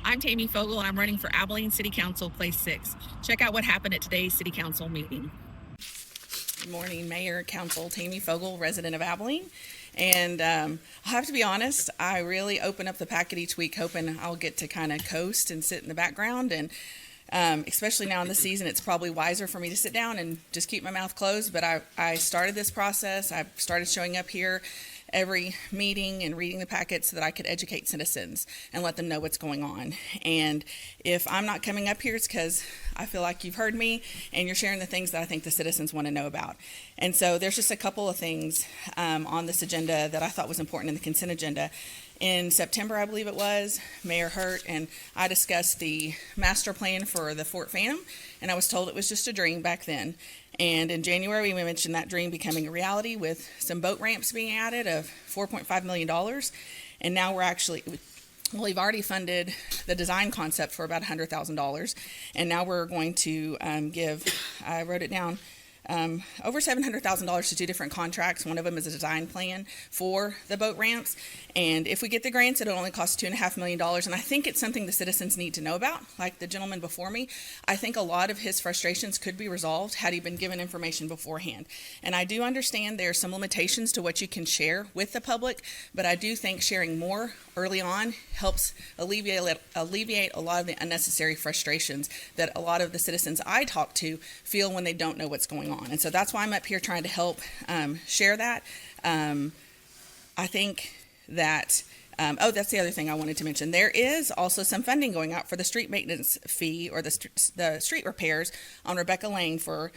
I'm Tammy Fogel, and I'm running for Abilene City Council, Place 6. Check out what happened at today's City Council meeting. Good morning, Mayor, Council. Tammy Fogel, resident of Abilene. And I'll have to be honest, I really open up the packet each week hoping I'll get to kind of coast and sit in the background. And especially now in the season, it's probably wiser for me to sit down and just keep my mouth closed. But I started this process. I started showing up here every meeting and reading the packet so that I could educate citizens and let them know what's going on. And if I'm not coming up here, it's because I feel like you've heard me and you're sharing the things that I think the citizens want to know about. And so there's just a couple of things on this agenda that I thought was important in the consent agenda. In September, I believe it was, Mayor Hurt and I discussed the master plan for the Fort Phantom, and I was told it was just a dream back then. And in January, we mentioned that dream becoming a reality with some boat ramps being added of $4.5 million. And now we've already funded the design concept for about $100,000. And now we're going to I wrote it down, over $700,000 to two different contracts. One of them is a design plan for the boat ramps. And if we get the grants, it'll only cost $2.5 million. And I think it's something the citizens need to know about. Like the gentleman before me, I think a lot of his frustrations could be resolved had he been given information beforehand. And I do understand there are some limitations to what you can share with the public, but I do think sharing more early on helps alleviate a lot of the unnecessary frustrations that a lot of the citizens I talk to feel when they don't know what's going on. And so that's why I'm up here trying to help share that. I think that, that's the other thing I wanted to mention. There is also some funding going out for the street maintenance fee or the street repairs on Rebecca Lane for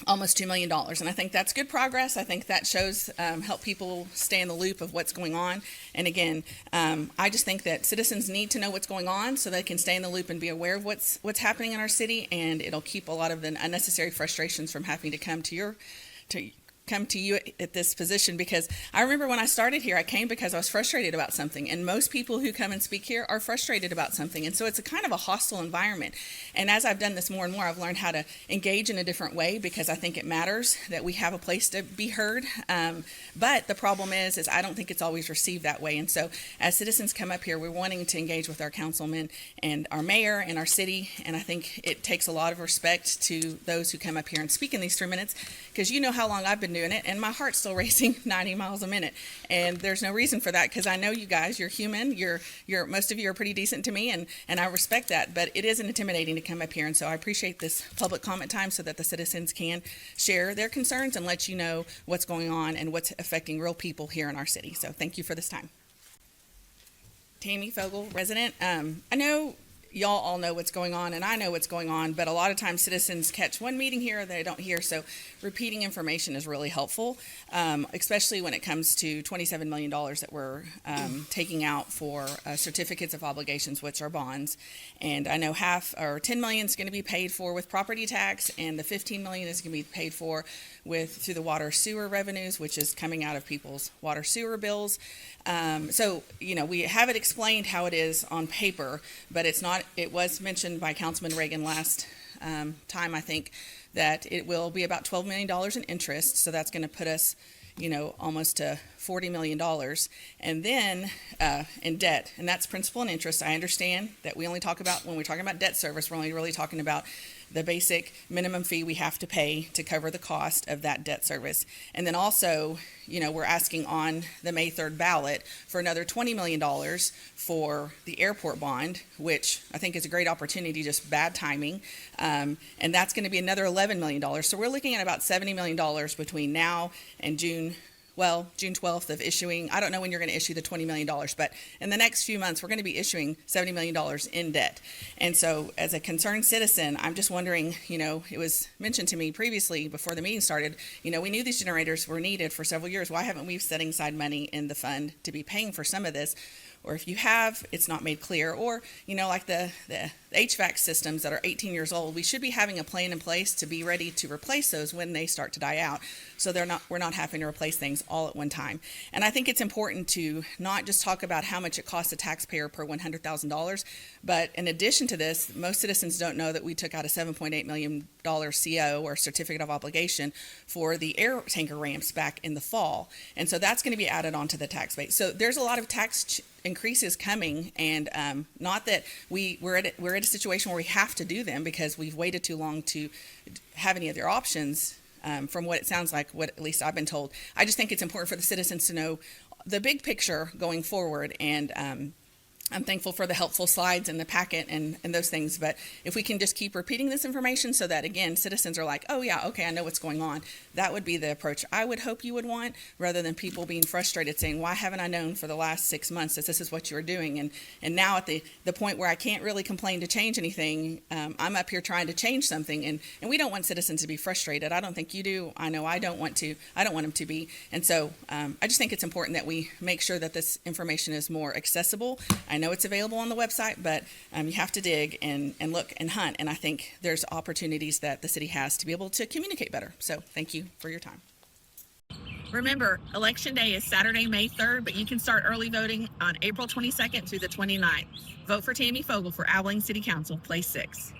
almost $2 million. And I think that's good progress. I think that shows, help people stay in the loop of what's going on. And again, I just think that citizens need to know what's going on so they can stay in the loop and be aware of what's happening in our city. And it'll keep a lot of the unnecessary frustrations from having to come to you at this position, because I remember when I started here, I came because I was frustrated about something, and most people who come and speak here are frustrated about something, and so it's a kind of a hostile environment. And as I've done this more and more, I've learned how to engage in a different way, because I think it matters that we have a place to be heard. But the problem is I don't think it's always received that way. And so as citizens come up here, we're wanting to engage with our councilmen and our mayor and our city, and I think it takes a lot of respect to those who come up here and speak in these 3 minutes, because you know how long I've been doing it, and my heart's still racing 90 miles a minute. And there's no reason for that, because I know you guys, you're human, you're most of you are pretty decent to me, and I respect that, but it is intimidating to come up here. And so I appreciate this public comment time so that the citizens can share their concerns and let you know what's going on and what's affecting real people here in our city. So thank you for this time. Tammy Fogel, resident. I know y'all all know what's going on, and I know what's going on, but a lot of times citizens catch one meeting here they don't hear, so repeating information is really helpful, especially when it comes to $27 million that we're taking out for certificates of obligations, which are bonds. And I know $10 million is going to be paid for with property tax, and the $15 million is going to be paid for through the water sewer revenues, which is coming out of people's water sewer bills. So, we have it explained how it is on paper, but it's not. It was mentioned by Councilman Reagan last time, I think, that it will be about $12 million in interest. So that's going to put us, almost to $40 million. And then in debt, and that's principal and interest. I understand that when we're talking about debt service, we're only really talking about the basic minimum fee we have to pay to cover the cost of that debt service. And then also, we're asking on the May 3rd ballot for another $20 million for the airport bond, which I think is a great opportunity, just bad timing. And that's going to be another $11 million. So we're looking at about $70 million between now and June 12th of issuing. I don't know when you're going to issue the $20 million, but in the next few months, we're going to be issuing $70 million in debt. And so as a concerned citizen, I'm just wondering, it was mentioned to me previously before the meeting started, we knew these generators were needed for several years. Why haven't we setting aside money in the fund to be paying for some of this? Or if you have, it's not made clear. Or, like the HVAC systems that are 18 years old, we should be having a plan in place to be ready to replace those when they start to die out. So we're not having to replace things all at one time. And I think it's important to not just talk about how much it costs a taxpayer per $100,000, but in addition to this, most citizens don't know that we took out a $7.8 million CO or certificate of obligation for the air tanker ramps back in the fall. And so that's going to be added onto the tax base. So there's a lot of tax increase is coming, and not that we're at a situation where we have to do them because we've waited too long to have any other options. From what it sounds like, what at least I've been told, I just think it's important for the citizens to know the big picture going forward, and I'm thankful for the helpful slides in the packet and those things, but if we can just keep repeating this information so that, again, citizens are like, oh yeah, okay, I know what's going on, that would be the approach I would hope you would want, rather than people being frustrated saying, why haven't I known for the last 6 months that this is what you were doing? And now at the point where I can't really complain to change anything, I'm up here trying to change something, and we don't want citizens to be frustrated. I don't think you do. I know I don't want them to be. And so I just think it's important that we make sure that this information is more accessible. I know it's available on the website, but you have to dig and look and hunt, and I think there's opportunities that the city has to be able to communicate better. So thank you for your time. Remember, Election Day is Saturday, May 3rd, but you can start early voting on April 22nd through the 29th. Vote for Tammy Fogle for Abilene City Council, Place 6.